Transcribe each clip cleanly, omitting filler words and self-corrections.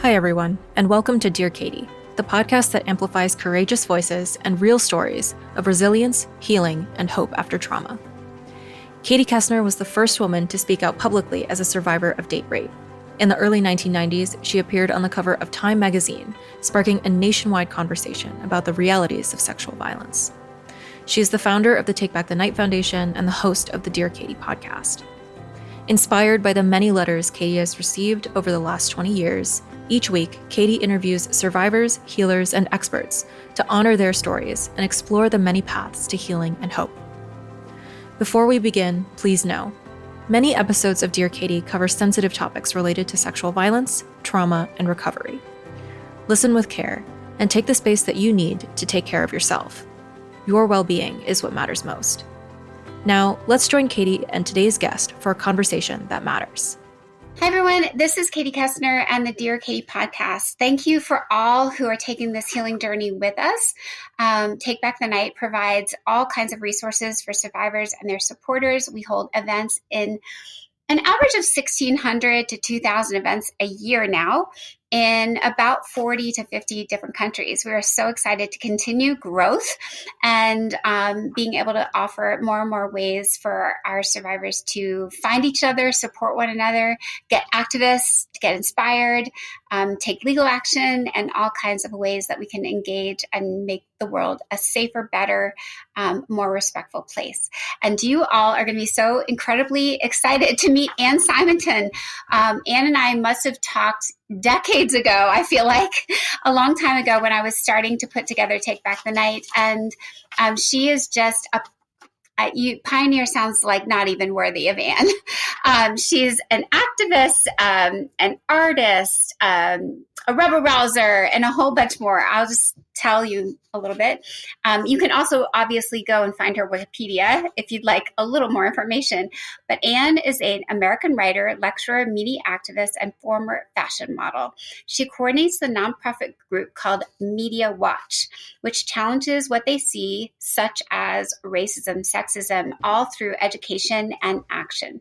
Hi, everyone, and welcome to Dear Katie, the podcast that amplifies courageous voices and real stories of resilience, healing, and hope after trauma. Katie Koestner was the first woman to speak out publicly as a survivor of date rape. In the early 1990s, she appeared on the cover of Time magazine, sparking a nationwide conversation about the realities of sexual violence. She is the founder of the Take Back the Night Foundation and the host of the Dear Katie podcast. Inspired by the many letters Katie has received over the last 20 years, each week, Katie interviews survivors, healers, and experts to honor their stories and explore the many paths to healing and hope. Before we begin, please know, many episodes of Dear Katie cover sensitive topics related to sexual violence, trauma, and recovery. Listen with care and take the space that you need to take care of yourself. Your well-being is what matters most. Now, let's join Katie and today's guest for a conversation that matters. Hi, everyone. This is Katie Koestner and the Dear Katie podcast. Thank you for all who are taking this healing journey with us. Take Back the Night provides all kinds of resources for survivors and their supporters. We hold events in an average of 1,600 to 2,000 events a year now in about 40 to 50 different countries. We are so excited to continue growth and being able to offer more and more ways for our survivors to find each other, support one another, get activists, get inspired, take legal action, and all kinds of ways that we can engage and make the world a safer, better, more respectful place. And you all are going to be so incredibly excited to meet Anne Simonton. Anne and I must have talked decades ago, I feel like, a long time ago when I was starting to put together Take Back the Night. And she is just pioneer sounds like not even worthy of Anne. She's an activist, an artist, a rebel rouser, and a whole bunch more. I'll just tell you a little bit. You can also obviously go and find her Wikipedia if you'd like a little more information. But Anne is an American writer, lecturer, media activist, and former fashion model. She coordinates the nonprofit group called Media Watch, which challenges what they see, such as racism, sexism, all through education and action.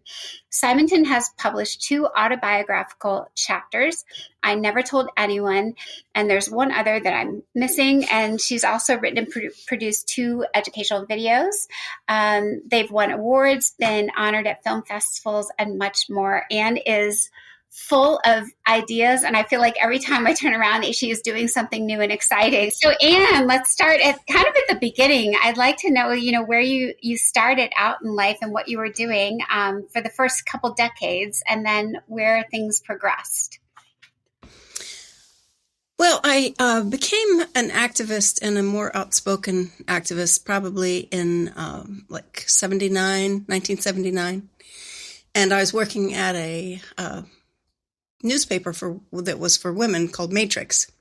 Simonton has published 2 autobiographical chapters, I Never Told Anyone, and there's one other that I'm missing, and she's also written and produced 2 educational videos. They've won awards, been honored at film festivals, and much more. Anne is full of ideas, and I feel like every time I turn around, she is doing something new and exciting. So Anne, let's start at the beginning. I'd like to know, where you started out in life and what you were doing for the first couple decades, and then where things progressed. Well, I became an activist and a more outspoken activist probably in 1979. And I was working at a newspaper that was for women called Matrix.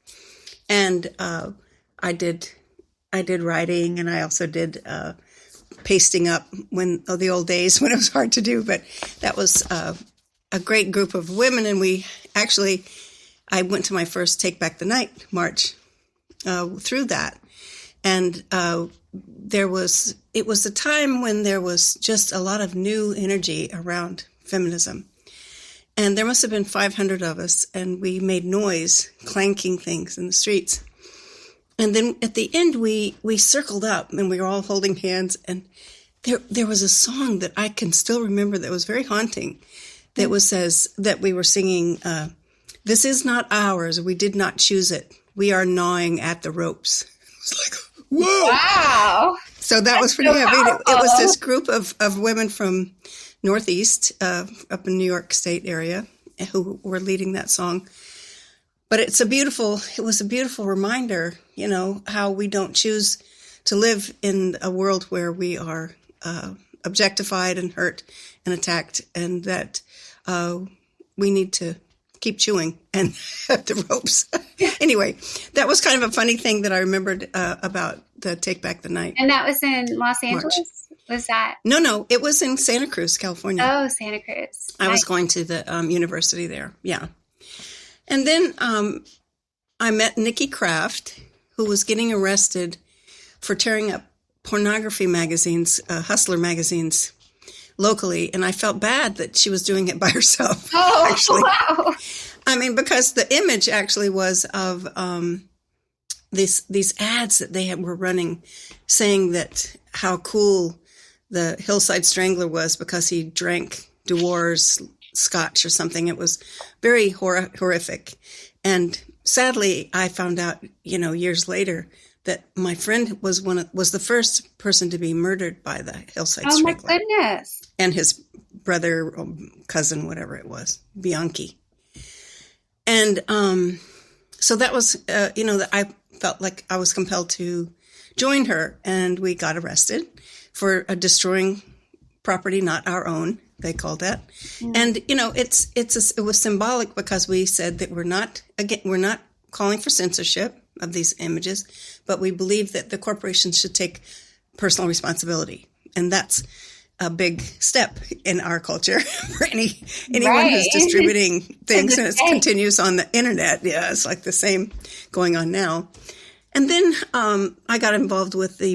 And I did writing, and I also did pasting up the old days when it was hard to do. But that was a great group of women, and I went to my first Take Back the Night march through that. And it was a time when there was just a lot of new energy around feminism. And there must have been 500 of us, and we made noise, clanking things in the streets. And then at the end, we circled up, and we were all holding hands. And there was a song that I can still remember that was very haunting, that we were singing, "This is not ours. We did not choose it. We are gnawing at the ropes." It's like, whoa. Wow. So that was pretty heavy. It was this group of women from Northeast, up in New York State area, who were leading that song. But it was a beautiful reminder, how we don't choose to live in a world where we are objectified and hurt and attacked, and that we need to keep chewing and at the ropes. Anyway, that was kind of a funny thing that I remembered about the Take Back the Night. And that was in Los Angeles? March. Was that? No, it was in Santa Cruz, California. Oh, Santa Cruz. I was going to the university there. Yeah. And then I met Nikki Kraft, who was getting arrested for tearing up pornography magazines, Hustler magazines, locally, and I felt bad that she was doing it by herself. Oh, actually. Wow. I mean, because the image actually was of these ads that they were running saying that how cool the Hillside Strangler was because he drank Dewar's scotch or something. It was very horrific. And sadly, I found out, years later that my friend was the first person to be murdered by the Hillside Strangler. Oh my goodness. And his brother, or cousin, whatever it was, Bianchi. And so that was, that I felt like I was compelled to join her, and we got arrested for destroying property not our own. They called that, and it was symbolic because we said that we're not calling for censorship of these images, but we believe that the corporations should take personal responsibility, and that's a big step in our culture for anyone who's distributing things, and it continues on the internet. Yeah, it's like the same going on now. And then I got involved with the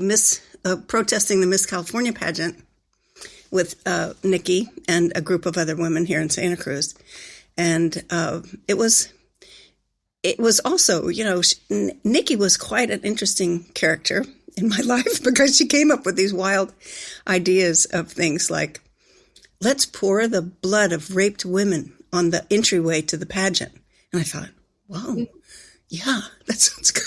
protesting the Miss California pageant with Nikki and a group of other women here in Santa Cruz, and it was also, Nikki was quite an interesting character in my life because she came up with these wild ideas of things like, let's pour the blood of raped women on the entryway to the pageant. And I thought, wow, yeah, that sounds good.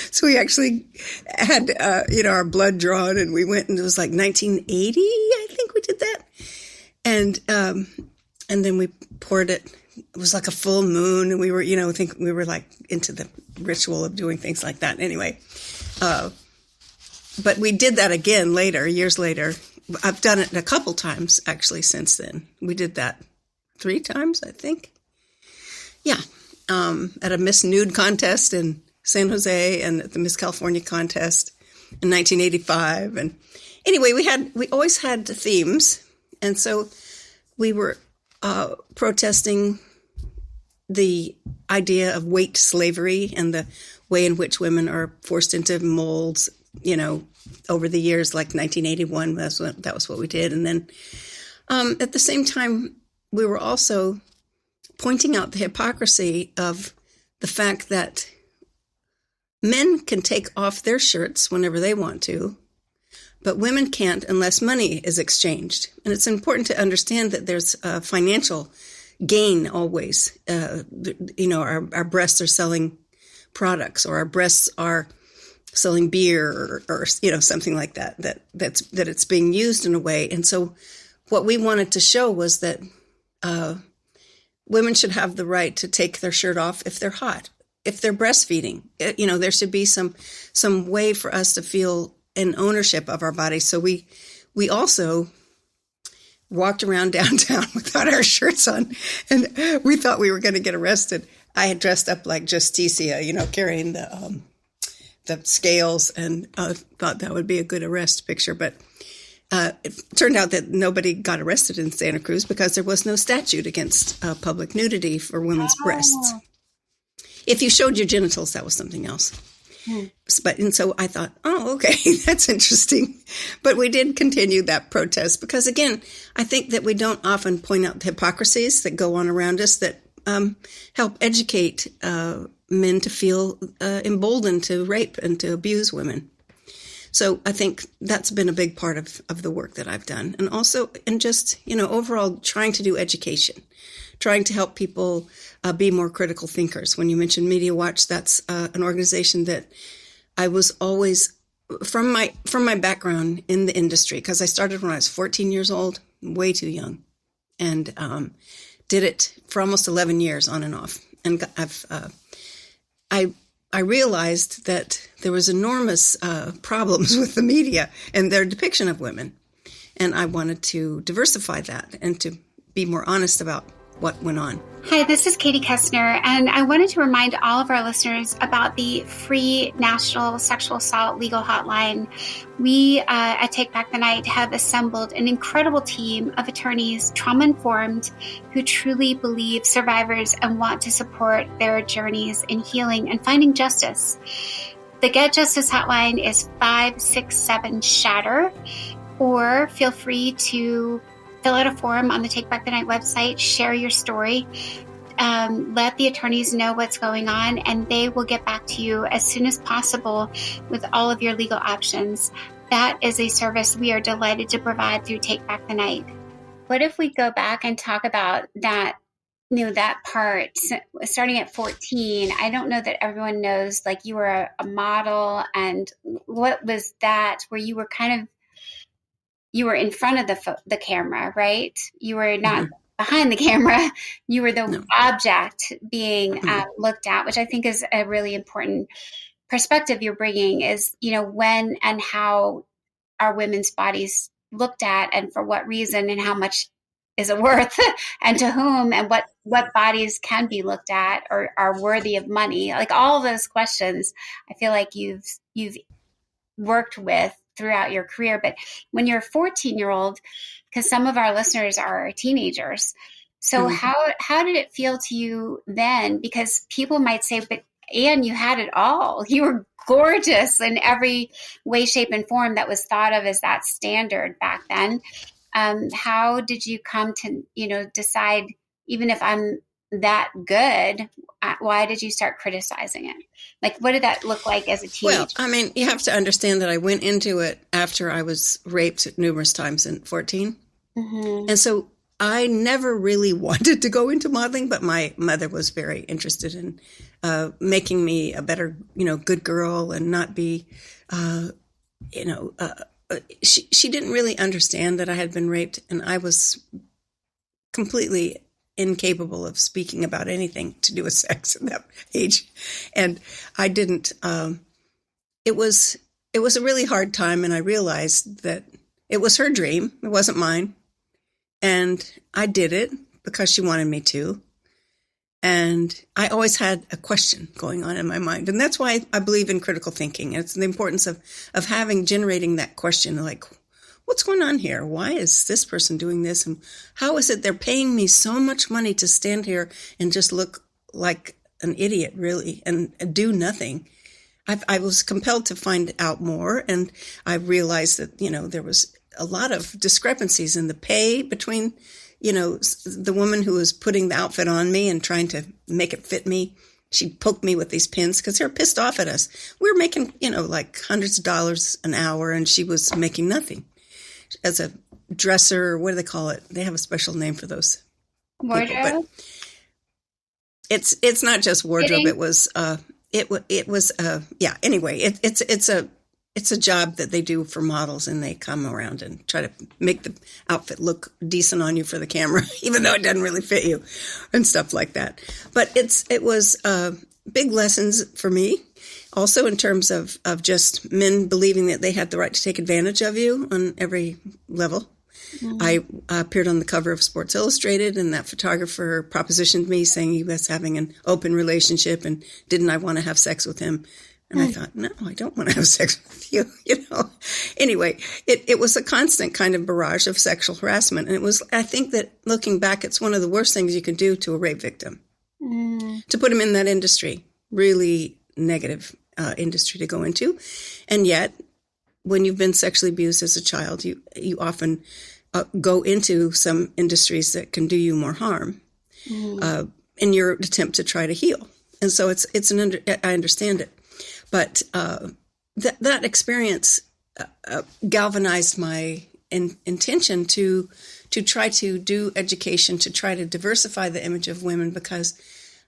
So we actually had, our blood drawn, and we went, and it was like 1980, I think we did that. And then we poured it. It was like a full moon, and we were, I think we were like into the ritual of doing things like that. Anyway, but we did that again later, years later. I've done it a couple times actually since then. We did that 3 times, I think. Yeah, at a Miss Nude contest in San Jose, and at the Miss California contest in 1985. And anyway, we always had themes, and so we were protesting the idea of weight slavery and the way in which women are forced into molds, over the years, like 1981, that was what we did. And then at the same time, we were also pointing out the hypocrisy of the fact that men can take off their shirts whenever they want to, but women can't unless money is exchanged. And it's important to understand that there's a financial gain always. Our breasts are selling products, or our breasts are selling beer, or something like that it's being used in a way. And so what we wanted to show was that women should have the right to take their shirt off if they're hot, if they're breastfeeding. There should be some way for us to feel an ownership of our bodies. So we also walked around downtown without our shirts on, and we thought we were going to get arrested. I had dressed up like Justicia, carrying the scales, and thought that would be a good arrest picture. But it turned out that nobody got arrested in Santa Cruz because there was no statute against public nudity for women's breasts. If you showed your genitals, that was something else. And so I thought, oh, okay, that's interesting. But we did continue that protest because, again, I think that we don't often point out the hypocrisies that go on around us that help educate men to feel emboldened to rape and to abuse women. So I think that's been a big part of the work that I've done. And also, and just, overall trying to do education, trying to help people be more critical thinkers. When you mentioned Media Watch, that's an organization that I was always, from my background in the industry, because I started when I was 14 years old, way too young, and did it for almost 11 years on and off. And I realized that there was enormous problems with the media and their depiction of women. And I wanted to diversify that and to be more honest about what went on. Hi, this is Katie Koestner, and I wanted to remind all of our listeners about the free National Sexual Assault Legal Hotline. We at Take Back the Night have assembled an incredible team of attorneys, trauma-informed, who truly believe survivors and want to support their journeys in healing and finding justice. The Get Justice Hotline is 567-SHATTER, or feel free to fill out a form on the Take Back the Night website, share your story. let the attorneys know what's going on, and they will get back to you as soon as possible with all of your legal options. That is a service we are delighted to provide through Take Back the Night. What if we go back and talk about that, that part, starting at 14? I don't know that everyone knows, like, you were a model, and what was that, where you were you were in front of the camera, right? You were not behind the camera. You were the object being looked at, which I think is a really important perspective you're bringing, is, when and how are women's bodies looked at, and for what reason, and how much is it worth, and to whom, and what bodies can be looked at or are worthy of money. Like, all of those questions, I feel like you've worked with throughout your career. But when you're a 14-year-old, because some of our listeners are teenagers, so how did it feel to you then? Because people might say, but Anne, you had it all. You were gorgeous in every way, shape, and form that was thought of as that standard back then. How did you come to, decide, even if I'm that good, why did you start criticizing it? Like, what did that look like as a teenager? Well, I mean, you have to understand that I went into it after I was raped numerous times in 14. And so I never really wanted to go into modeling, but my mother was very interested in making me a better, good girl, and not be, she didn't really understand that I had been raped, and I was completely incapable of speaking about anything to do with sex at that age. And I didn't, it was a really hard time. And I realized that it was her dream. It wasn't mine. And I did it because she wanted me to. And I always had a question going on in my mind. And that's why I believe in critical thinking. It's the importance of generating that question, like, what's going on here? Why is this person doing this? And how is it they're paying me so much money to stand here and just look like an idiot, really, and do nothing? I was compelled to find out more, and I realized that, there was a lot of discrepancies in the pay between, the woman who was putting the outfit on me and trying to make it fit me. She'd poke me with these pins because they're pissed off at us. We were making, like hundreds of dollars an hour, and she was making nothing. As a dresser, what do they call it? They have a special name for those. Wardrobe? But it's not just wardrobe. Fitting? It was Anyway, it's a job that they do for models, and they come around and try to make the outfit look decent on you for the camera, even though it doesn't really fit you, and stuff like that. But it was big lessons for me. Also, in terms of just men believing that they had the right to take advantage of you on every level. I appeared on the cover of Sports Illustrated, and that photographer propositioned me, saying he was having an open relationship, and didn't I want to have sex with him? And I thought, no, I don't want to have sex with you. Anyway, it was a constant kind of barrage of sexual harassment. And I think that looking back, it's one of the worst things you can do to a rape victim, to put him in that industry, really negative industry to go into. And yet, when you've been sexually abused as a child, you often go into some industries that can do you more harm in your attempt to try to heal. And so I understand it. But that experience galvanized my intention to try to do education, to try to diversify the image of women, because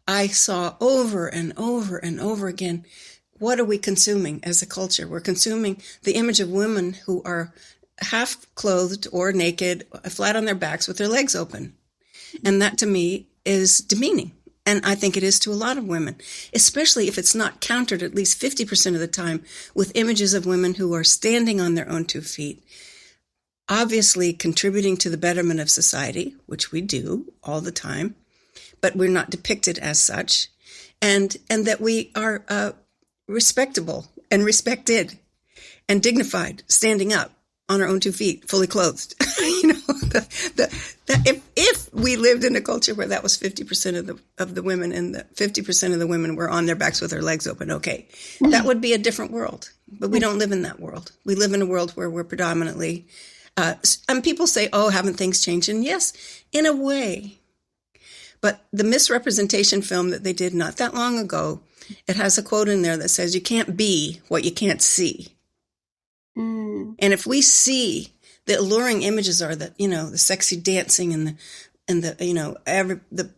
I saw over and over and over again, what are we consuming as a culture? We're consuming the image of women who are half clothed or naked, flat on their backs with their legs open. And that to me is demeaning. And I think it is to a lot of women, especially if it's not countered at least 50% of the time with images of women who are standing on their own 2 feet, obviously contributing to the betterment of society, which we do all the time, but we're not depicted as such, and that we are respectable and respected and dignified, standing up on our own 2 feet, fully clothed. If we lived in a culture where that was 50% of the women, and the 50% of the women were on their backs with their legs open, okay, that would be a different world. But we don't live in that world. We live in a world where we're predominantly, and people say, oh, haven't things changed? And yes, in a way. But the misrepresentation film that they did not that long ago, it has a quote in there that says, you can't be what you can't see. And if we see the alluring images are that, the sexy dancing and the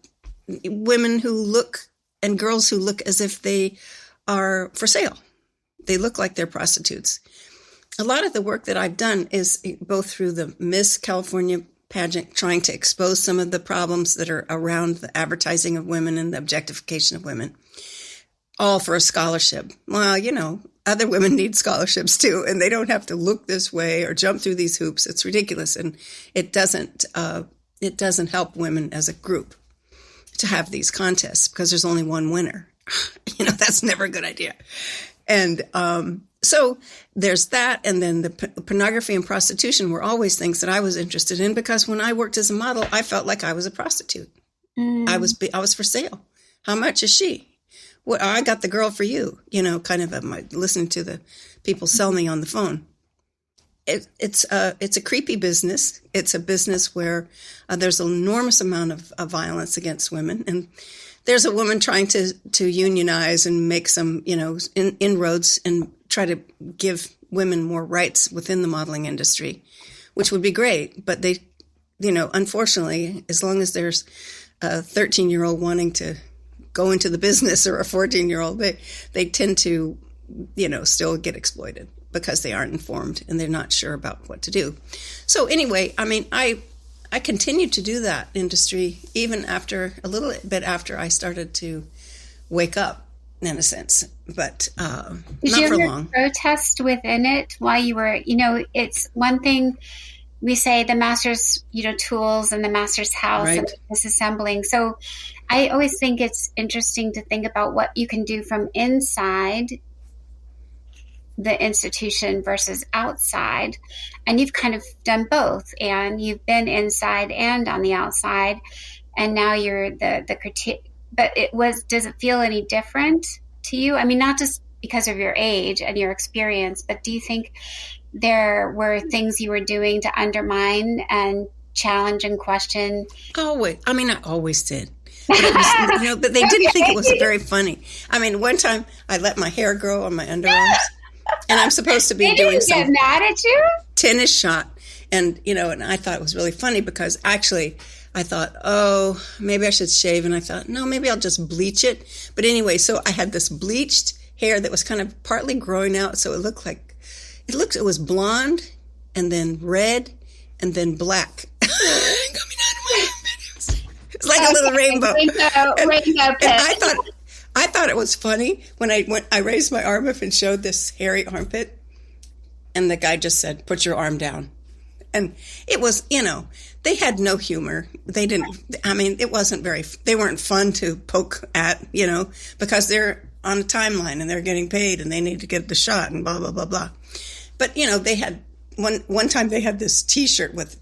women who look and girls who look as if they are for sale. They look like they're prostitutes. A lot of the work that I've done is both through the Miss California pageant, trying to expose some of the problems that are around the advertising of women and the objectification of women, all for a scholarship. Well, other women need scholarships too, and they don't have to look this way or jump through these hoops. It's ridiculous, and it doesn't help women as a group to have these contests because there's only one winner. That's never a good idea. And so there's that. And then the pornography and prostitution were always things that I was interested in because when I worked as a model, I felt like I was a prostitute. I was for sale. How much is she? Well, I got the girl for you, kind of listening to the people sell me on the phone. It's a creepy business. It's a business where there's an enormous amount of violence against women. And there's a woman trying to unionize and make some, inroads and try to give women more rights within the modeling industry, which would be great. But they, unfortunately, as long as there's a 13-year-old wanting to go into the business or a 14-year-old, they tend to, still get exploited because they aren't informed and they're not sure about what to do. So anyway, I continued to do that industry even after a little bit after I started to wake up, in a sense, but not for long. Did you ever protest within it while you were, it's one thing we say the master's, tools and the master's house right. and disassembling. So I always think it's interesting to think about what you can do from inside the institution versus outside. And you've kind of done both, and you've been inside and on the outside. And now you're the critique, but does it feel any different to you? I mean, not just because of your age and your experience, but do you think there were things you were doing to undermine and challenge and question? Always. I always did. But, but they didn't think it was very funny. One time I let my hair grow on my underarms. And I'm supposed to be doing some get mad at you? tennis shot. And, and I thought it was really funny because actually I thought, oh, maybe I should shave. And I thought, no, maybe I'll just bleach it. But anyway, so I had this bleached hair that was kind of partly growing out. So it was blonde and then red and then black. Coming out of my armpits. It's like a little rainbow. And I thought it was funny when I raised my arm up and showed this hairy armpit, and the guy just said, "Put your arm down." And it was, they had no humor. They didn't, it wasn't they weren't fun to poke at, because they're on a timeline and they're getting paid and they need to get the shot and blah, blah, blah, blah. But, they had, one time they had this T-shirt with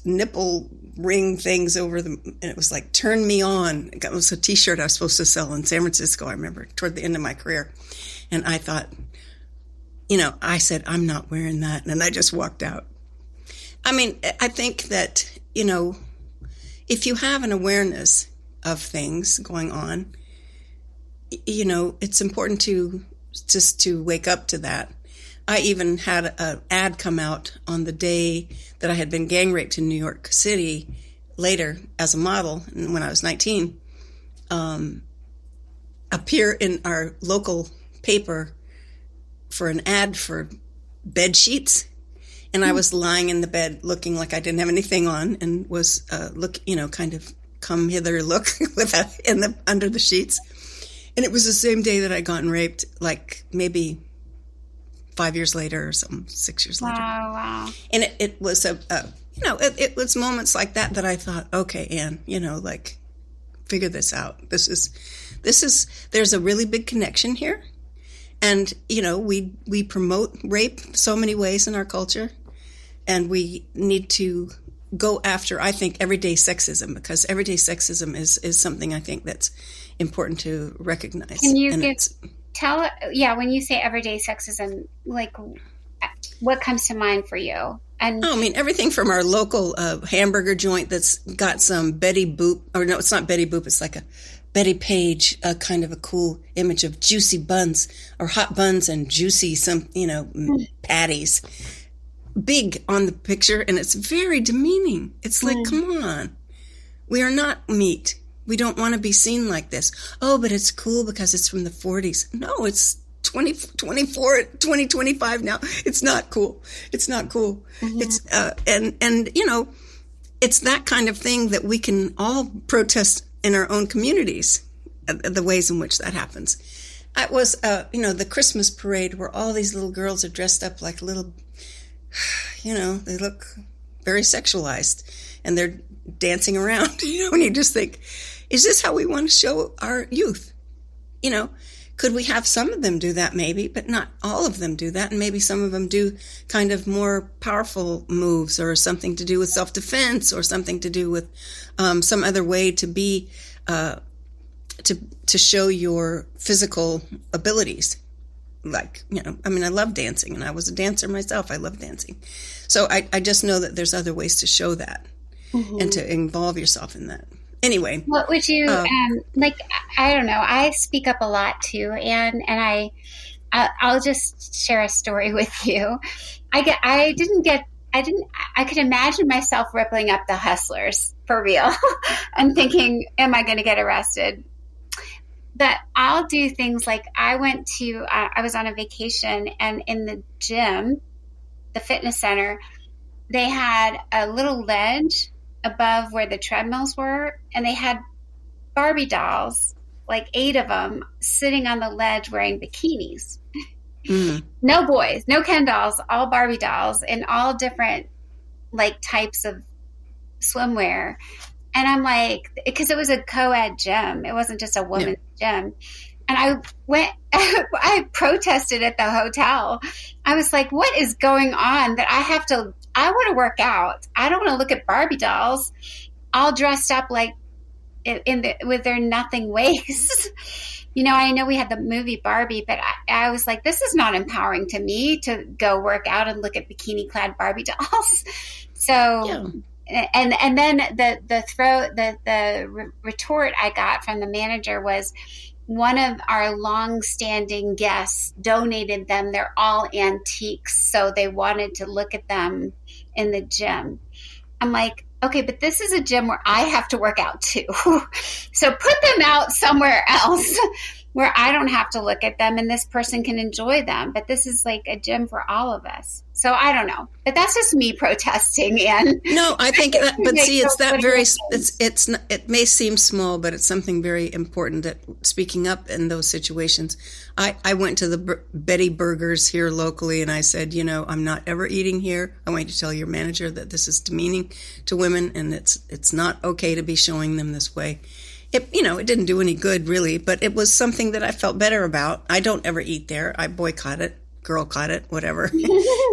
nipple ring things over them, and it was like "Turn Me On." It was a T-shirt I was supposed to sell in San Francisco, I remember, toward the end of my career. And I thought, I said, I'm not wearing that, and I just walked out. I think that, if you have an awareness of things going on, it's important to wake up to that. I even had an ad come out on the day that I had been gang raped in New York City later as a model when I was 19, appear in our local paper for an ad for bed sheets. And I was lying in the bed looking like I didn't have anything on and was, kind of come hither look under the sheets. And it was the same day that I'd gotten raped, like maybe 5 years later or something, 6 years later. Wow. And it was it was moments like that I thought, okay, Anne, figure this out. There's a really big connection here. And, we promote rape so many ways in our culture. And we need to go after, I think, everyday sexism, because everyday sexism is something I think that's important to recognize. Can you when you say everyday sexism, like what comes to mind for you? And I mean, everything from our local hamburger joint that's got some Betty Boop, or no, it's not Betty Boop, it's like a Betty Page, kind of a cool image of juicy buns or hot buns and juicy patties. Big on the picture, and it's very demeaning. It's like, come on. We are not meat. We don't want to be seen like this. Oh, but it's cool because it's from the 40s. No, it's 2025 now. It's not cool. It's not cool. It's it's that kind of thing that we can all protest in our own communities, the ways in which that happens. It was the Christmas parade where all these little girls are dressed up like little, they look very sexualized, and they're dancing around, and you just think, is this how we want to show our youth? Could we have some of them do that? Maybe, but not all of them do that. And maybe some of them do kind of more powerful moves, or something to do with self-defense, or something to do with some other way to be, to show your physical abilities. Like, I love dancing, and I was a dancer myself. I love dancing. So I just know that there's other ways to show that and to involve yourself in that. Anyway. What would you, I don't know, I speak up a lot too, and I'll just share a story with you. I could imagine myself rippling up the Hustlers for real and thinking, am I going to get arrested? But I'll do things like I was on a vacation, and in the gym, the fitness center, they had a little ledge above where the treadmills were, and they had Barbie dolls, like 8 of them, sitting on the ledge wearing bikinis. No boys, no Ken dolls, all Barbie dolls in all different types of swimwear. And I'm like, because it was a co-ed gym, it wasn't just a women's gym. And I I protested at the hotel. I was like, what is going on that I want to work out. I don't want to look at Barbie dolls all dressed up like with their nothing waists. I know we had the movie Barbie, but I was like, this is not empowering to me to go work out and look at bikini clad Barbie dolls. So, and then the retort I got from the manager was, one of our long-standing guests donated them. They're all antiques, so they wanted to look at them in the gym. I'm like, okay, but this is a gym where I have to work out too. So put them out somewhere else where I don't have to look at them and this person can enjoy them. But this is like a gym for all of us. So I don't know, but that's just me protesting. And no, I think that, but see, it's that very, it may seem small, but it's something very important, that speaking up in those situations. I went to the Betty Burgers here locally, and I said, I'm not ever eating here. I want you to tell your manager that this is demeaning to women, and it's not okay to be showing them this way. It didn't do any good really, but it was something that I felt better about. I don't ever eat there. I boycott it. Girl caught it, whatever.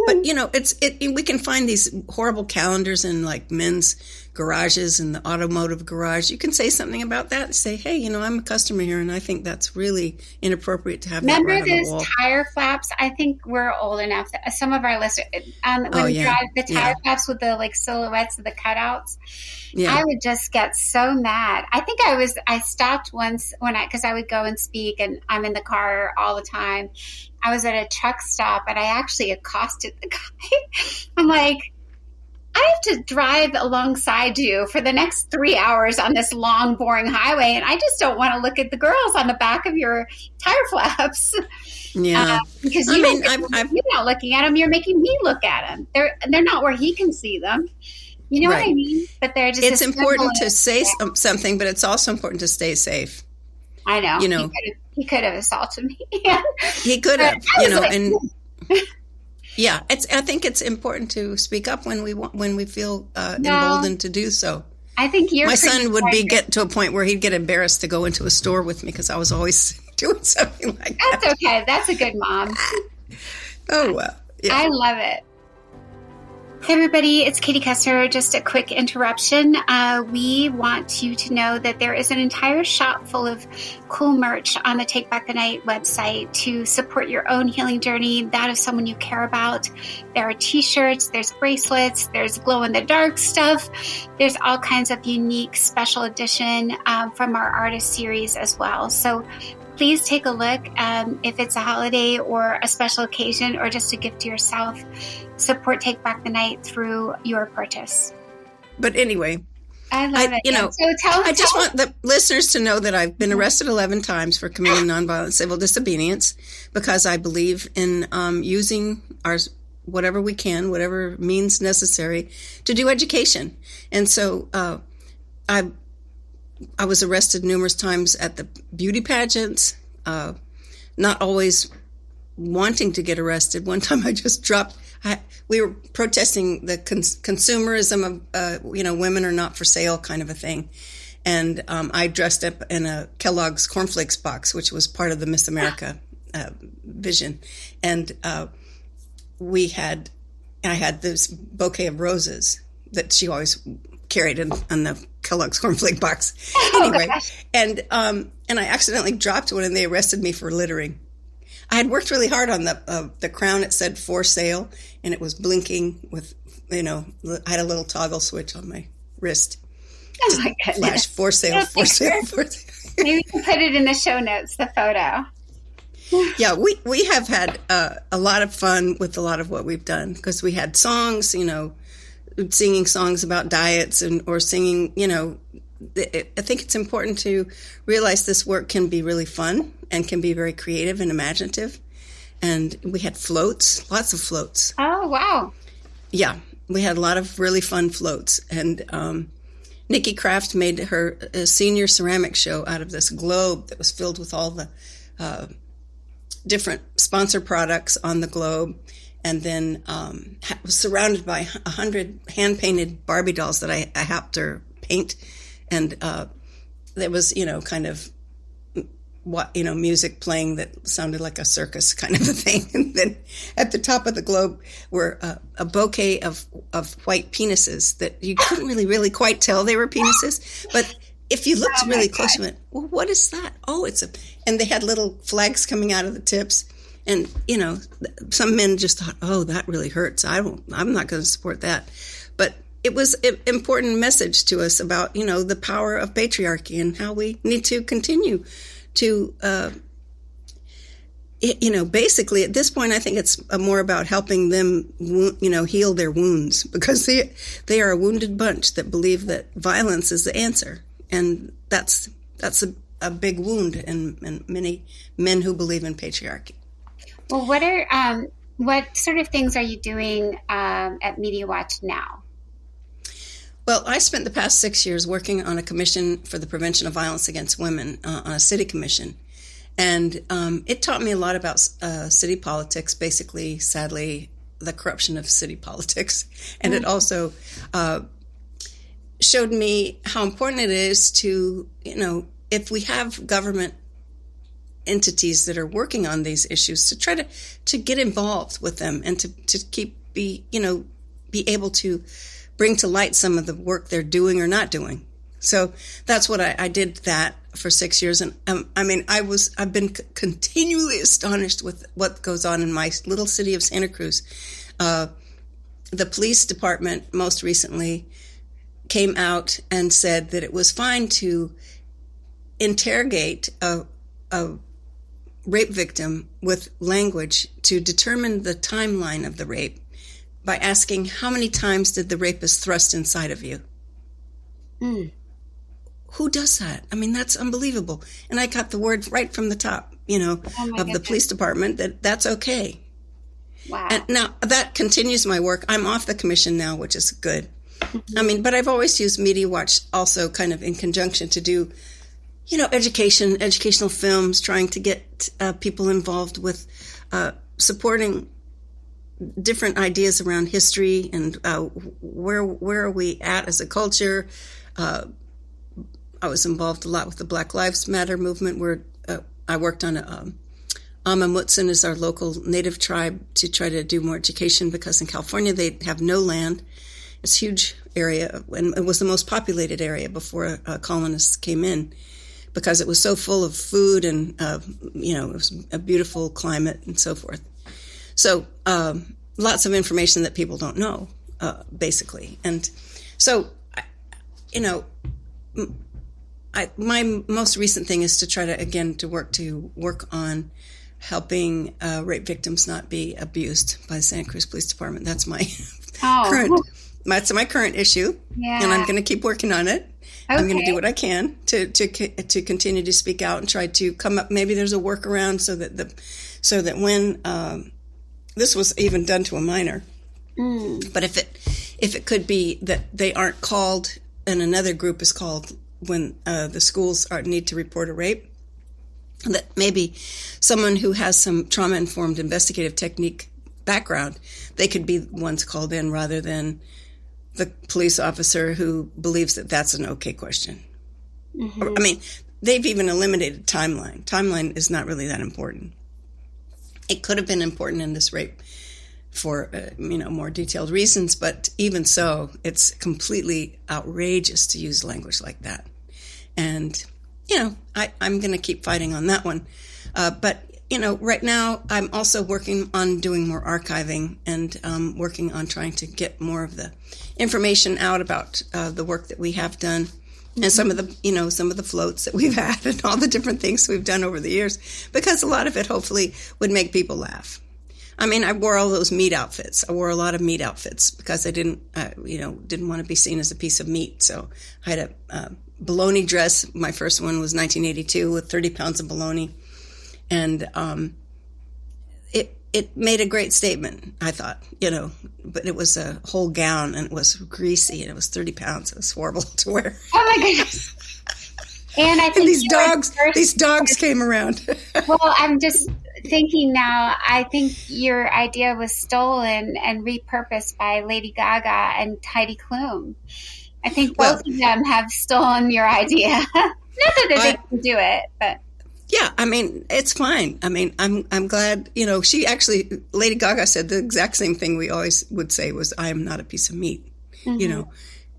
But we can find these horrible calendars in men's garages and the automotive garage. You can say something about that. Say, hey, I'm a customer here, and I think that's really inappropriate to have. Remember that right those on the wall. Tire flaps? I think we're old enough. Some of our listeners, when we drive the tire flaps with the silhouettes of the cutouts. Yeah. I would just get so mad. I think I stopped once because I would go and speak, and I'm in the car all the time. I was at a truck stop, and I actually accosted the guy. I'm like, I have to drive alongside you for the next 3 hours on this long, boring highway, and I just don't want to look at the girls on the back of your tire flaps. Yeah, because you're not looking at them; you're making me look at them. They're not where he can see them. You know what I mean? But they're just. It's important to say something, but it's also important to stay safe. I know. He could have assaulted me. He could have, and yeah, I think it's important to speak up when we feel emboldened to do so. I think my son would get to a point where he'd get embarrassed to go into a store with me because I was always doing something like that. That's okay. That's a good mom. Oh well, yeah. I love it. Hey everybody, it's Katie Koestner. Just a quick interruption. We want you to know that there is an entire shop full of cool merch on the Take Back the Night website to support your own healing journey, that of someone you care about. There are t-shirts, there's bracelets, there's glow-in-the-dark stuff. There's all kinds of unique special edition from our artist series as well. So please take a look if it's a holiday or a special occasion or just a gift to yourself. Support Take Back the Night through your purchase. But anyway, I love it. I just want the listeners to know that I've been arrested 11 times for committing nonviolent civil disobedience because I believe in using our whatever we can, whatever means necessary to do education. And so I was arrested numerous times at the beauty pageants, not always wanting to get arrested. One time I just dropped. We were protesting the consumerism of, women are not for sale kind of a thing. And I dressed up in a Kellogg's Cornflakes box, which was part of the Miss America vision. And I had this bouquet of roses that she always carried in the Kellogg's Cornflake box. Anyway, and I accidentally dropped one and they arrested me for littering. I had worked really hard on the crown. It said for sale, and it was blinking with, I had a little toggle switch on my wrist. Oh my goodness. Flash, for sale, for sale, for sale. Maybe you can put it in the show notes, the photo. Yeah, we have had a lot of fun with a lot of what we've done because we had songs, singing songs about diets or singing, I think it's important to realize this work can be really fun and can be very creative and imaginative. And we had floats, lots of floats. Oh, wow. Yeah, we had a lot of really fun floats. And Nikki Kraft made her senior ceramic show out of this globe that was filled with all the different sponsor products on the globe. And then was surrounded by 100 hand-painted Barbie dolls that I helped her paint. And there was, kind of music playing that sounded like a circus kind of a thing. And then at the top of the globe were a bouquet of white penises that you couldn't really quite tell they were penises. But if you looked really close, you went, well, what is that? Oh, and they had little flags coming out of the tips. And, some men just thought, oh, that really hurts. I'm not going to support that. But it was an important message to us about, the power of patriarchy and how we need to continue to, basically at this point, I think it's more about helping them, heal their wounds because they are a wounded bunch that believe that violence is the answer. And that's a big wound in many men who believe in patriarchy. Well, what sort of things are you doing at Media Watch now? Well, I spent the past 6 years working on a commission for the prevention of violence against women on a city commission. And it taught me a lot about city politics, basically, sadly, the corruption of city politics. And it also showed me how important it is to, if we have government entities that are working on these issues, to try to get involved with them and to be able to bring to light some of the work they're doing or not doing. So that's what I did that for 6 years. And I've been continually astonished with what goes on in my little city of Santa Cruz. The police department most recently came out and said that it was fine to interrogate a rape victim with language to determine the timeline of the rape by asking how many times did the rapist thrust inside of you? Who does that? That's unbelievable. And I got the word right from the top, of the police department that's okay. Wow. And now that continues my work. I'm off the commission now, which is good. But I've always used Media Watch also kind of in conjunction to do educational films, trying to get people involved with supporting different ideas around history and where are we at as a culture. I was involved a lot with the Black Lives Matter movement, where I worked on Amamutsun is our local native tribe to try to do more education, because in California they have no land. It's a huge area, and it was the most populated area before colonists came in, because it was so full of food and, it was a beautiful climate and so forth. So lots of information that people don't know, basically. And so, my most recent thing is to try to work on helping rape victims not be abused by the Santa Cruz Police Department. That's my current issue, and I'm going to keep working on it. Okay. I'm going to do what I can to continue to speak out and try to come up. Maybe there's a workaround so that when this was even done to a minor, but if it could be that they aren't called and another group is called when the schools need to report a rape, that maybe someone who has some trauma-informed investigative technique background, they could be the ones called in rather than the police officer who believes that that's an okay question. Mm-hmm. I mean, they've even eliminated timeline. Timeline is not really that important. It could have been important in this rape for, more detailed reasons, but even so, it's completely outrageous to use language like that. And, I'm going to keep fighting on that one. But right now I'm also working on doing more archiving and working on trying to get more of the information out about the work that we have done, and some of the floats that we've had and all the different things we've done over the years, because a lot of it hopefully would make people laugh. I mean, I wore all those meat outfits. I wore a lot of meat outfits because I didn't want to be seen as a piece of meat. So I had a bologna dress. My first one was 1982 with 30 pounds of bologna. And it made a great statement, I thought, but it was a whole gown and it was greasy and it was 30 pounds. It was horrible to wear. Oh my goodness. And I think these dogs came around. Well, I'm just thinking now, I think your idea was stolen and repurposed by Lady Gaga and Heidi Klum. I think both of them have stolen your idea. Not that they can do it, but. Yeah, I mean, it's fine. I mean, I'm glad, she actually, Lady Gaga said the exact same thing we always would say was, I am not a piece of meat. Mm-hmm.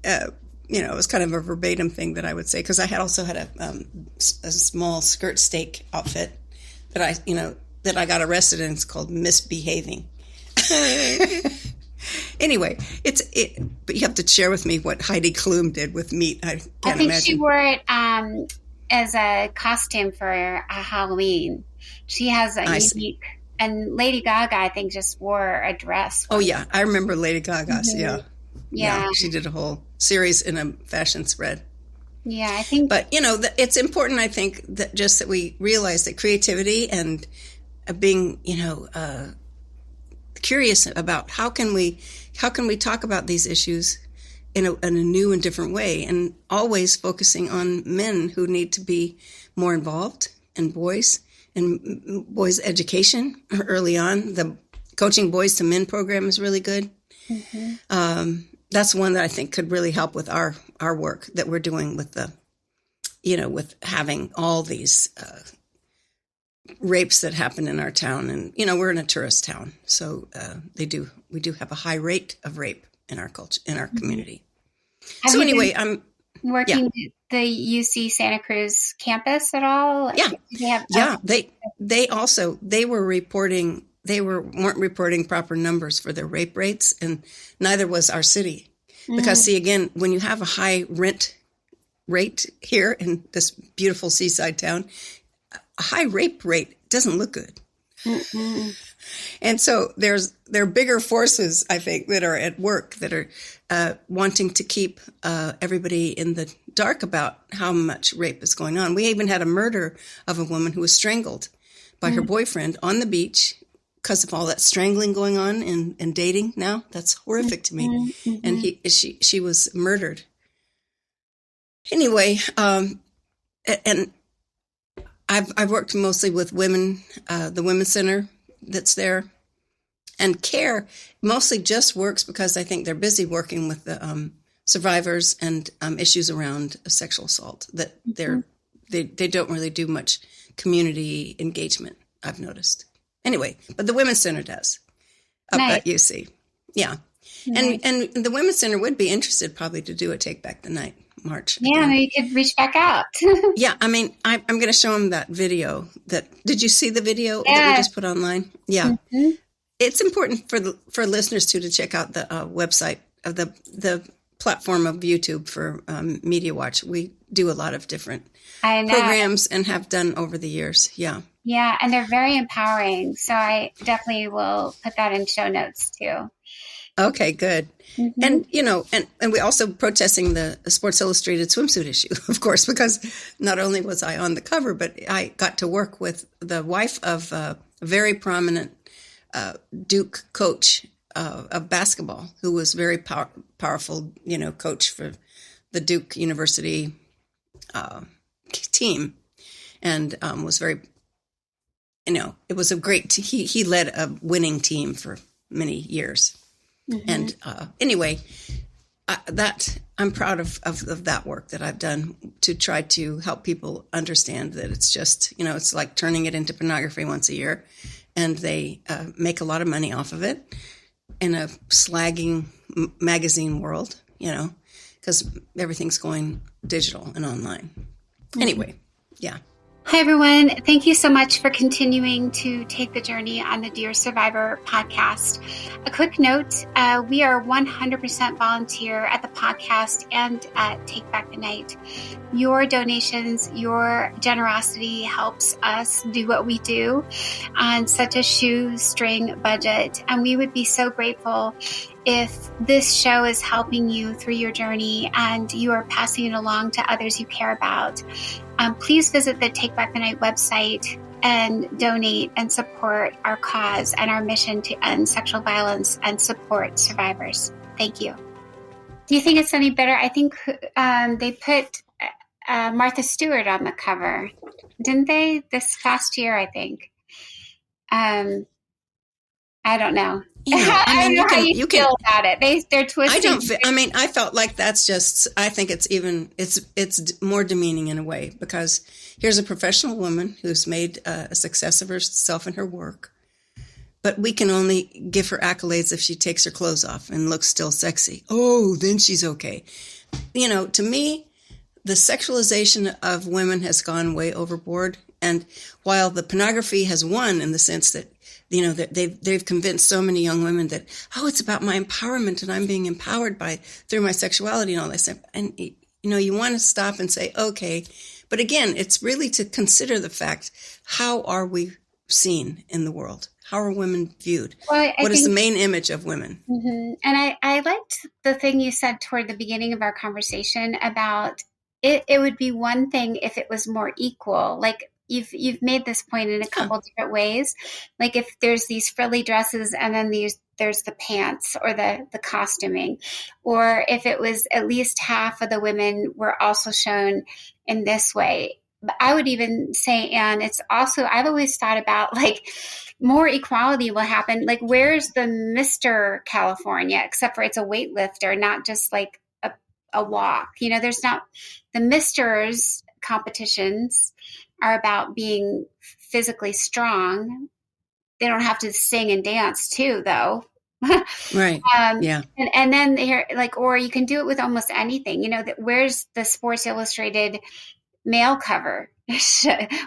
It was kind of a verbatim thing that I would say, because I also had a small skirt steak outfit that I got arrested in. It's called misbehaving. Anyway, but you have to share with me what Heidi Klum did with meat. I think imagine. She wore it as a costume for a Halloween. She has a unique, and Lady Gaga, I think, just wore a dress. Oh yeah, I remember Lady Gaga's. Mm-hmm. Yeah, she did a whole series in a fashion spread. Yeah, I think. But it's important. I think that we realize that creativity and being, curious about how can we talk about these issues in a new and different way, and always focusing on men who need to be more involved, and boys education early on. The Coaching Boys to Men program is really good. Mm-hmm. That's one that I think could really help with our work that we're doing with with having all these rapes that happen in our town. And, we're in a tourist town, so we do have a high rate of rape in our culture, in our community. So anyway, I'm working at the UC Santa Cruz campus at all? They weren't reporting proper numbers for their rape rates, and neither was our city. Because see, again, when you have a high rent rate here in this beautiful seaside town, a high rape rate doesn't look good. Mm-mm. And so there are bigger forces, I think, that are at work that are wanting to keep everybody in the dark about how much rape is going on. We even had a murder of a woman who was strangled by her boyfriend on the beach because of all that strangling going on and dating now. That's horrific to me. Mm-hmm. And she was murdered. Anyway, and I've worked mostly with women, the Women's Center that's there. And CARE mostly just works because I think they're busy working with the survivors and issues around sexual assault. That they don't really do much community engagement I've noticed. Anyway, but the Women's Center does up at UC. Yeah. Nice. And the Women's Center would be interested probably to do a Take Back the Night march. Yeah, maybe you could reach back out. Yeah, I mean, I'm going to show them that video. Did you see the video that we just put online? Yeah. Mm-hmm. It's important for listeners to check out the website of the platform of YouTube for Media Watch. We do a lot of different programs and have done over the years. Yeah. Yeah, and they're very empowering. So I definitely will put that in show notes too. Okay, good. Mm-hmm. And and we also protesting the Sports Illustrated swimsuit issue, of course, because not only was I on the cover, but I got to work with the wife of a very prominent Duke coach of basketball, who was very powerful, coach for the Duke University team, and was very, it was a great. He led a winning team for many years. Mm-hmm. And anyway, that I'm proud of that work that I've done to try to help people understand that it's just, it's like turning it into pornography once a year, and they make a lot of money off of it in a slagging magazine world, because everything's going digital and online. Mm-hmm. Anyway, yeah. Hi, everyone. Thank you so much for continuing to take the journey on the Dear Survivor podcast. A quick note, we are 100% volunteer at the podcast and at Take Back the Night. Your donations, your generosity helps us do what we do on such a shoestring budget. And we would be so grateful if this show is helping you through your journey and you are passing it along to others you care about. Please visit the Take Back the Night website and donate and support our cause and our mission to end sexual violence and support survivors. Thank you. Do you think it's any better? I think they put Martha Stewart on the cover, didn't they? This past year, I think. I don't know. I don't know how you feel about it. They're twisting. I felt like that's just, I think it's more demeaning in a way, because here's a professional woman who's made a success of herself in her work, but we can only give her accolades if she takes her clothes off and looks still sexy. Oh, then she's okay. To me, the sexualization of women has gone way overboard. And while the pornography has won in the sense that, that they've convinced so many young women that, it's about my empowerment and I'm being empowered through my sexuality and all that stuff. And, you want to stop and say, okay. But again, it's really to consider the fact, how are we seen in the world? How are women viewed? What is the main image of women? Mm-hmm. And I liked the thing you said toward the beginning of our conversation about it would be one thing if it was more equal. Like, You've made this point in a couple different ways. Like if there's these frilly dresses and then there's the pants or the costuming, or if it was at least half of the women were also shown in this way. But I would even say, and it's also, I've always thought about like more equality will happen. Like where's the Mr. California, except for it's a weightlifter, not just like a walk. There's not the Misters competitions are about being physically strong. They don't have to sing and dance too, though. Right. Yeah. And then here, or you can do it with almost anything. Where's the Sports Illustrated male cover?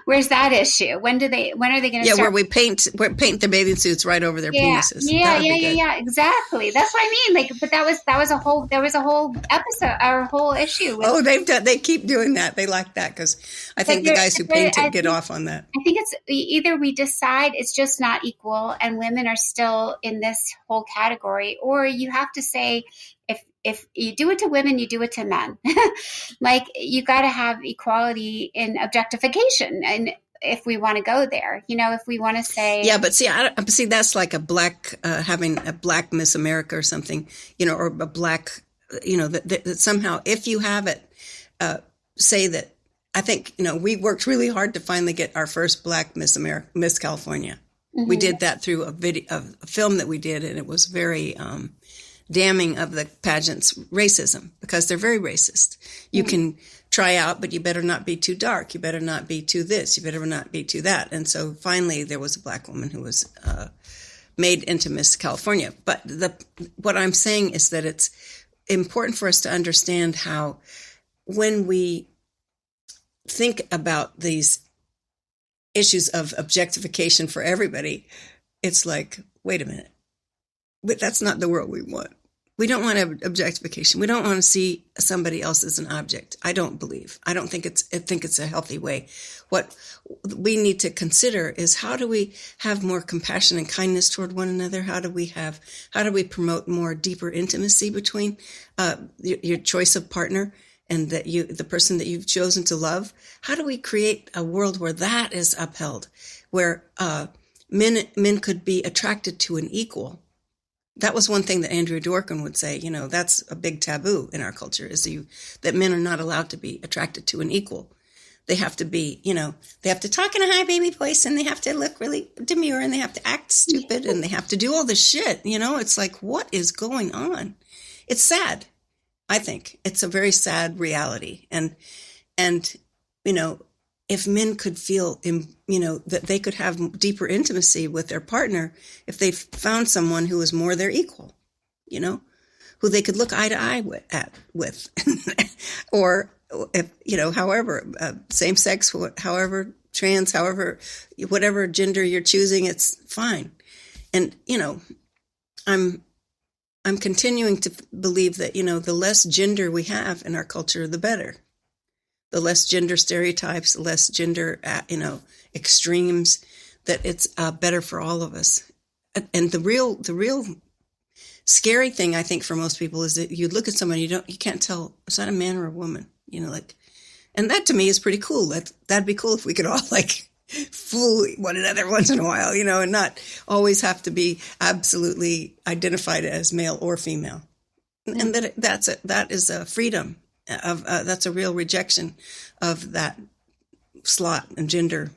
Where's that issue? When are they going to start? Where we paint the bathing suits right over their penises. Yeah, exactly. That's what I mean. But there was a whole episode or a whole issue. They keep doing that. They like that because I think the guys who paint it get off on that. I think it's either we decide it's just not equal and women are still in this whole category, or you have to say, if you do it to women, you do it to men. You got to have equality in objectification. And if we want to go there, if we want to say. Yeah, but see, that's like a black, having a black Miss America or something, or a black, that somehow if you have it, say that, I think, we worked really hard to finally get our first black Miss California. Mm-hmm. We did that through a film that we did, and it was very, damning of the pageants racism, because they're very racist. You can try out, but you better not be too dark. You better not be too this. You better not be too that. And so finally there was a Black woman who was made into Miss California. But what I'm saying is that it's important for us to understand how when we think about these issues of objectification for everybody, it's like, wait a minute, but that's not the world we want. We don't want to have objectification. We don't want to see somebody else as an object. I don't think it's a healthy way. What we need to consider is, how do we have more compassion and kindness toward one another? How do we promote more deeper intimacy between your choice of partner and the person that you've chosen to love? How do we create a world where that is upheld, where men could be attracted to an equal? That was one thing that Andrea Dworkin would say, that's a big taboo in our culture, is that men are not allowed to be attracted to an equal. They have to be, they have to talk in a high baby voice, and they have to look really demure, and they have to act stupid, and they have to do all this shit. It's like, what is going on? It's sad. I think it's a very sad reality. And if men could feel, that they could have deeper intimacy with their partner if they found someone who was more their equal, who they could look eye to eye with, or if, however, same sex, however, trans, however, whatever gender you're choosing, it's fine. And, I'm continuing to believe that, the less gender we have in our culture, the better. The less gender stereotypes, the less gender, extremes, that it's better for all of us. And the real scary thing, I think, for most people is that you look at someone, you can't tell, is that a man or a woman? And that to me is pretty cool. That'd be cool if we could all fool one another once in a while, and not always have to be absolutely identified as male or female. And that is a freedom. That's a real rejection of that slot and gender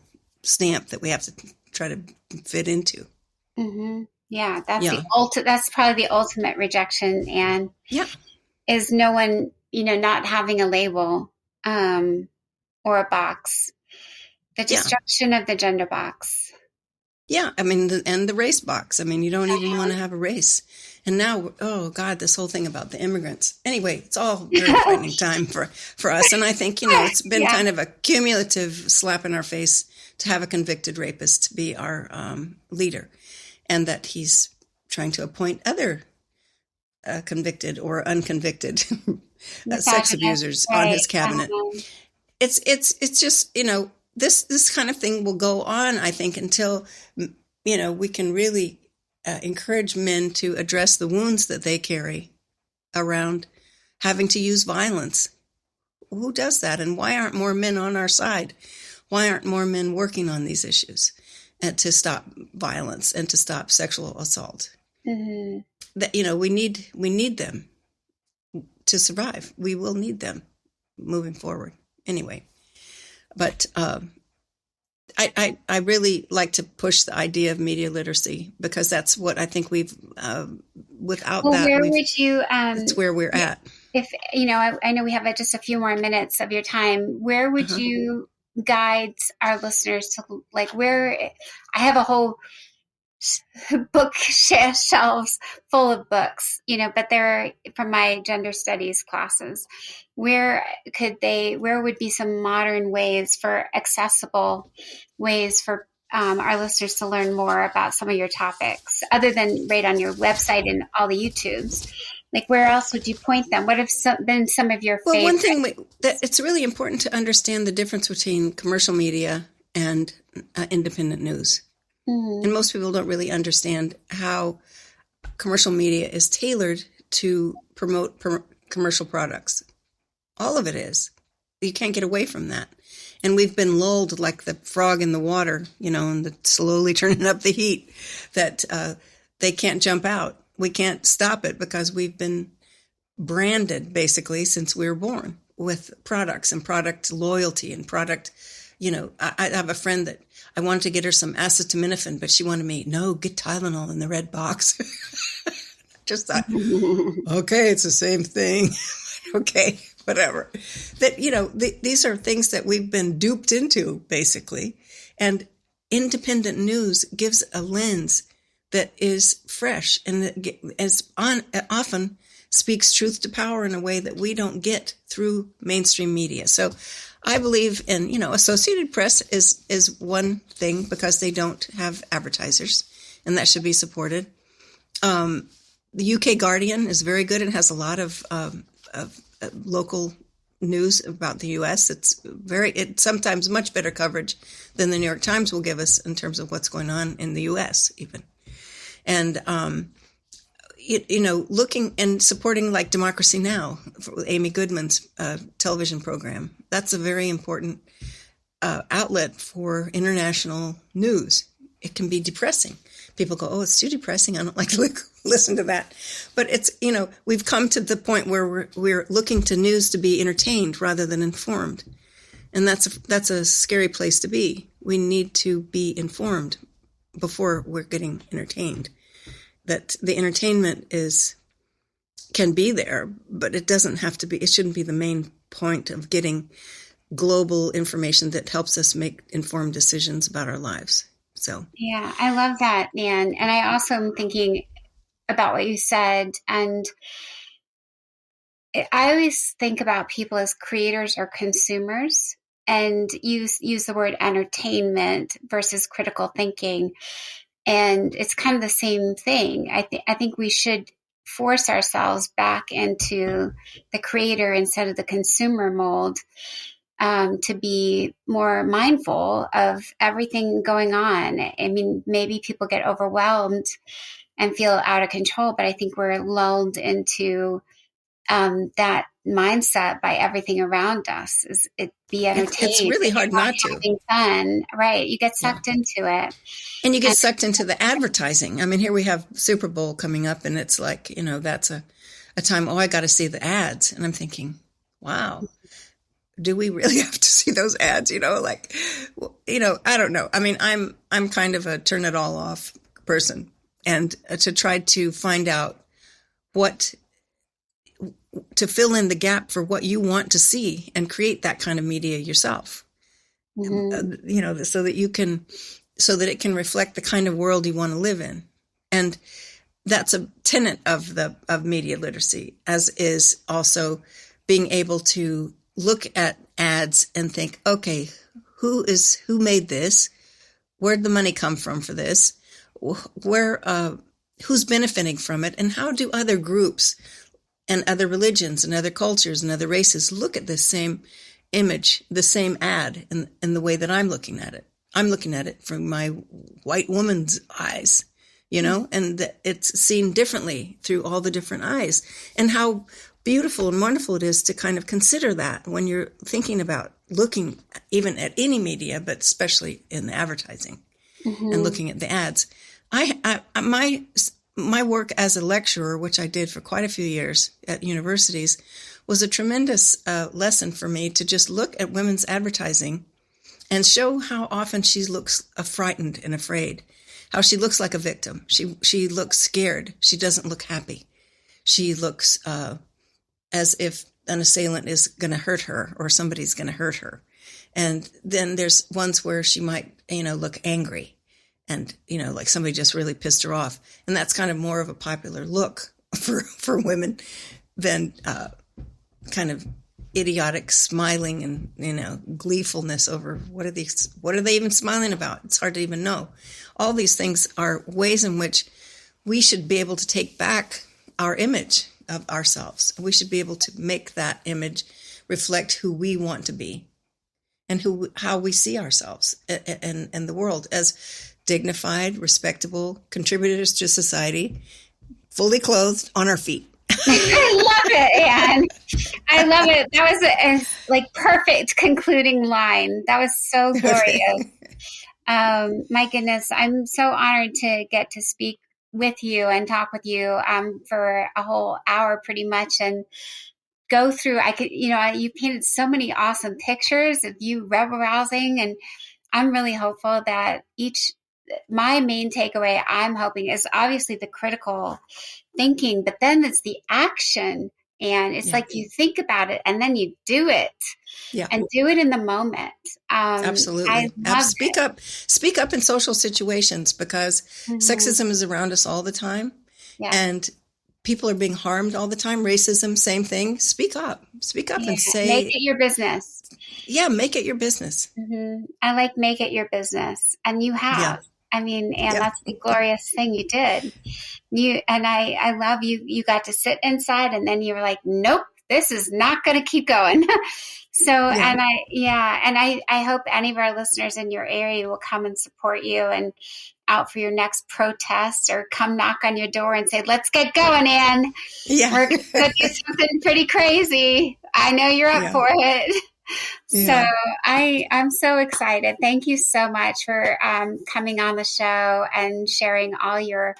stamp that we have to try to fit into. Mm-hmm. Yeah, that's probably the ultimate rejection, and is no one, not having a label or a box, the destruction of the gender box. Yeah, and the race box. You don't even want to have a race. And now, oh God, this whole thing about the immigrants. Anyway, it's all very frightening time for us. And I think, it's been kind of a cumulative slap in our face to have a convicted rapist to be our leader, and that he's trying to appoint other convicted or unconvicted sex abusers on his cabinet. It's just, this kind of thing will go on, I think, until, we can really encourage men to address the wounds that they carry around having to use violence. Who does that? And why aren't more men on our side? Why aren't more men working on these issues and to stop violence and to stop sexual assault? Mm-hmm. That, we need them to survive. We will need them moving forward. Anyway, but I really like to push the idea of media literacy, because that's what I think we've, without that, it's where we're at. If, I know we have just a few more minutes of your time, where would you guide our listeners to, where I have a whole bookshelves full of books, but they're from my gender studies classes. Where would be some modern ways, for accessible ways for our listeners to learn more about some of your topics, other than right on your website and all the YouTubes? Where else would you point them? What have been some of your favorites? Well, one thing that it's really important to understand the difference between commercial media and independent news. Mm-hmm. And most people don't really understand how commercial media is tailored to promote commercial products. All of it is. You can't get away from that. And we've been lulled like the frog in the water, and slowly turning up the heat, that they can't jump out. We can't stop it, because we've been branded basically since we were born with products and product loyalty and product. I have a friend that I wanted to get her some acetaminophen, but she wanted me, no, get Tylenol in the red box. just thought, okay, it's the same thing. Okay, whatever. That, these are things that we've been duped into, basically. And independent news gives a lens that is fresh and that often speaks truth to power in a way that we don't get through mainstream media. So I believe in, Associated Press is one thing because they don't have advertisers, and that should be supported. The UK Guardian is very good and has a lot of local news about the U.S. It's sometimes much better coverage than the New York Times will give us in terms of what's going on in the U.S. even. And, looking and supporting like Democracy Now! Amy Goodman's television program, that's a very important outlet for international news. It can be depressing. People go, oh, it's too depressing. I don't like to listen to that. But it's, we've come to the point where we're looking to news to be entertained rather than informed. And that's a scary place to be. We need to be informed before we're getting entertained. That the entertainment can be there, but it doesn't have to be, it shouldn't be the main point of getting global information that helps us make informed decisions about our lives. So, yeah, I love that, Nan. And I also am thinking about what you said. And I always think about people as creators or consumers and use the word entertainment versus critical thinking. And it's kind of the same thing. I think we should force ourselves back into the creator instead of the consumer mold, to be more mindful of everything going on. I mean, maybe people get overwhelmed and feel out of control, but I think we're lulled into that mindset by everything around us. Is it be entertained? It's really hard not to. Having fun, right? You get sucked into it, and you get sucked into the advertising. I mean, here we have Super Bowl coming up, and it's like that's a time. Oh, I got to see the ads, and I'm thinking, wow, do we really have to see those ads? I don't know. I mean, I'm kind of a turn it all off person, and to try to find out to fill in the gap for what you want to see and create that kind of media yourself, mm-hmm. So that it can reflect the kind of world you want to live in. And that's a tenet of media literacy, as is also being able to look at ads and think, okay, who made this? Where'd the money come from for this? Who's benefiting from it? And how do other groups and other religions and other cultures and other races look at this same image, the same ad in the way that I'm looking at it? I'm looking at it from my white woman's eyes, and it's seen differently through all the different eyes. And how beautiful and wonderful it is to kind of consider that when you're thinking about looking even at any media, but especially in the advertising, mm-hmm. and looking at the ads. My work as a lecturer, which I did for quite a few years at universities, was a tremendous lesson for me to just look at women's advertising and show how often she looks frightened and afraid, how she looks like a victim. She looks scared. She doesn't look happy. She looks as if an assailant is going to hurt her or somebody's going to hurt her. And then there's ones where she might, look angry. And, like somebody just really pissed her off. And that's kind of more of a popular look for women than kind of idiotic smiling and, gleefulness over what are they even smiling about? It's hard to even know. All these things are ways in which we should be able to take back our image of ourselves. We should be able to make that image reflect who we want to be and how we see ourselves and the world as dignified, respectable contributors to society, fully clothed on our feet. I love it, Anne. I love it. That was a perfect concluding line. That was so glorious. My goodness, I'm so honored to get to speak with you and talk with you for a whole hour pretty much and go through. You painted so many awesome pictures of you rebel rousing, and I'm really hopeful that each my main takeaway, I'm hoping, is obviously the critical thinking, but then it's the action. And it's like you think about it and then you do it and do it in the moment. Absolutely. I love Speak up in social situations, because sexism is around us all the time. Yeah. And people are being harmed all the time. Racism, same thing. Speak up and say. Make it your business. Yeah, make it your business. I like make it your business. And you have. Yeah. I mean, and that's the glorious thing you did. I love you got to sit inside and then you were like, nope, this is not going to keep going. So, and I hope any of our listeners in your area will come and support you and out for your next protest, or come knock on your door and say, let's get going, Ann. Yeah. We're going to do something pretty crazy. I know you're up for it. So I'm so excited. Thank you so much for coming on the show and sharing all your,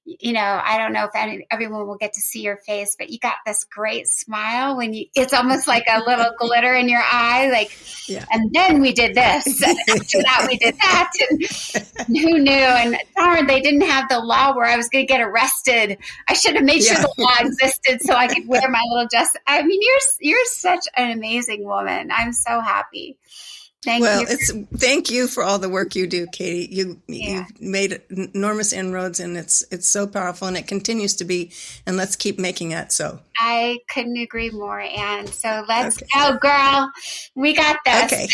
I don't know if everyone will get to see your face, but you got this great smile it's almost like a little glitter in your eye, and then we did this, and after that we did that, and who knew? And darn, they didn't have the law where I was going to get arrested. I should have made sure the law existed so I could wear my little dress. I mean, you're such an amazing woman. I'm so happy. Thank you for all the work you do, Katie. You've made enormous inroads, and it's so powerful, and it continues to be. And let's keep making it so. I couldn't agree more, Anne. So let's go, girl. We got this. Okay.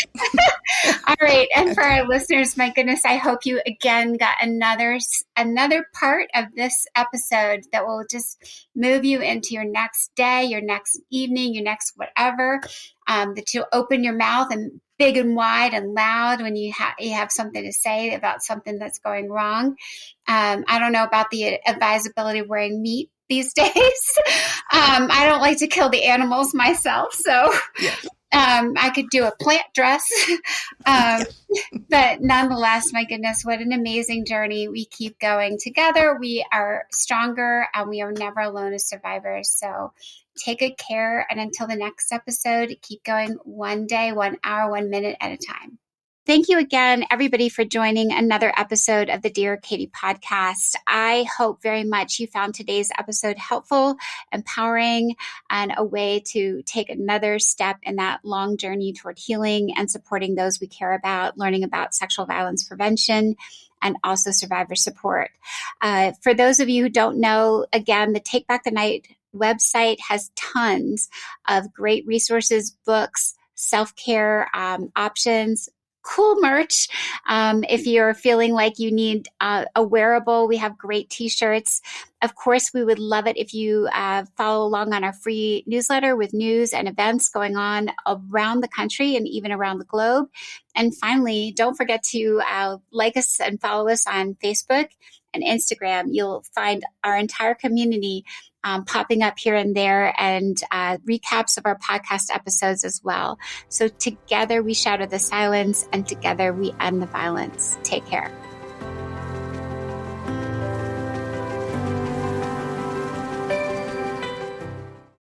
All right. And for our listeners, my goodness, I hope you again got another part of this episode that will just move you into your next day, your next evening, your next whatever. That you'll open your mouth and big and wide and loud when you have something to say about something that's going wrong. I don't know about the advisability of wearing meat these days. I don't like to kill the animals myself, so I could do a plant dress. But nonetheless, my goodness, what an amazing journey. We keep going together. We are stronger, and we are never alone as survivors. So take good care. And until the next episode, keep going one day, 1 hour, 1 minute at a time. Thank you again, everybody, for joining another episode of the Dear Katie podcast. I hope very much you found today's episode helpful, empowering, and a way to take another step in that long journey toward healing and supporting those we care about, learning about sexual violence prevention, and also survivor support. For those of you who don't know, again, the Take Back the Night website has tons of great resources, books, self-care options, cool merch. If you're feeling like you need a wearable, we have great t-shirts. Of course, we would love it if you follow along on our free newsletter with news and events going on around the country and even around the globe. And finally, don't forget to like us and follow us on Facebook and Instagram. You'll find our entire community popping up here and there, and recaps of our podcast episodes as well. So together we shatter the silence, and together we end the violence. Take care.